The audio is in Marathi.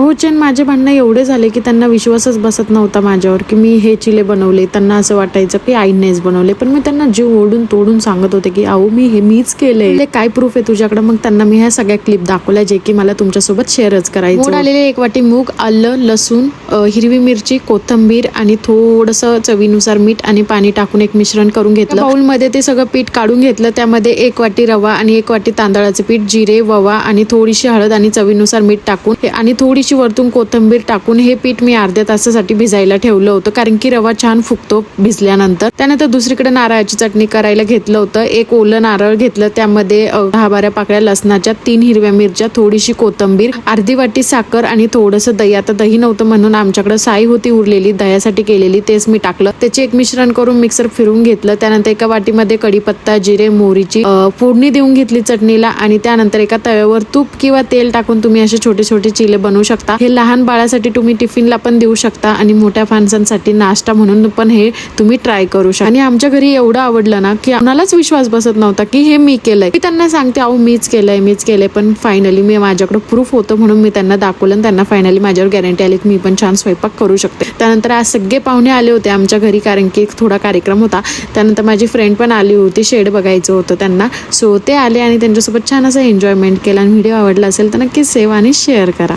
रोहचे माझे भांडणं एवढे झाले की त्यांना विश्वासच बसत नव्हता माझ्यावर की मी हे चिले बनवले. त्यांना असं वाटायचं की आईनेच बनवले, पण मी त्यांना जीव ओढून तोडून सांगत होते की अहो मी हे मीच केलंय, काय प्रूफ आहे तुझ्याकडे. मग त्यांना मी ह्या सगळ्या क्लिप दाखवल्या जे की मला तुमच्यासोबत शेअरच करायचं. मोड आलेले 1 वाटी मूग, आलं, लसूण, हिरवी मिरची, कोथिंबीर आणि थोडंसं चवीनुसार मीठ आणि पाणी टाकून एक मिश्रण करून घेतलं. बाउल मध्ये ते सगळं पीठ काढून घेतलं. त्यामध्ये 1 वाटी रवा आणि 1 वाटी तांदळाचं पीठ, जिरे, ववा आणि थोडीशी हळद आणि चवीनुसार मीठ टाकून आणि थोडीशी वरतून कोथिंबीर टाकून हे पीठ मी अर्ध्या तासासाठी भिजायला ठेवलं होतं, कारण की रवा छान फुगतो भिजल्यानंतर. त्यानंतर दुसरीकडे नारळाची चटणी करायला घेतलं होतं. 1 ओलं नारळ घेतलं, त्यामध्ये 10-12 पाकळ्या लसणाच्या, 3 हिरव्या मिरच्या, थोडीशी कोथिंबीर, अर्धी वाटी साखर आणि थोडंसं दही. आता दही नव्हतं म्हणून आमच्याकडे साई होती उरलेली दह्यासाठी केलेली, तेच मी टाकलं. त्याचे एक मिश्रण करून मिक्सर फिरून घेतलं. त्यानंतर एका वाटीमध्ये कढीपत्ता, जिरे, मोहरीची फोडणी देऊन घेतली चटणीला आणि त्यानंतर एका तव्यावर तूप किंवा तेल टाकून तुम्ही असे छोटे छोटे चिले बनवू शकता. हे लहान बाळासाठी तुम्ही टिफिनला पण देऊ शकता आणि मोठ्या माणसांसाठी नाश्ता म्हणून पण हे तुम्ही ट्राय करू शकता. आणि आमच्या घरी एवढं आवडलं ना की कोणालाच विश्वास बसत नव्हता की हे मी केलंय. मी त्यांना सांगते अहो मीच केलंय, पण फायनली मी माझ्याकडे प्रूफ होतं म्हणून मी त्यांना दाखवलं आणि त्यांना फायनली माझ्यावर गॅरंटी आली की मी पण छान स्वयंपाक करू शकते. त्यानंतर आज सगळे पाहुणे आले होते आमच्या घरी, कारण की थोडा कार्यक्रम होता. त्यानंतर माझी फ्रेंड पण आली होती, शेड बघायचं होतं त्यांना. सो ते आले आणि त्यांच्यासोबत छान असं एन्जॉयमेंट केलं. आणि व्हिडिओ आवडला असेल तर नक्कीच सेव्ह आणि शेअर करा.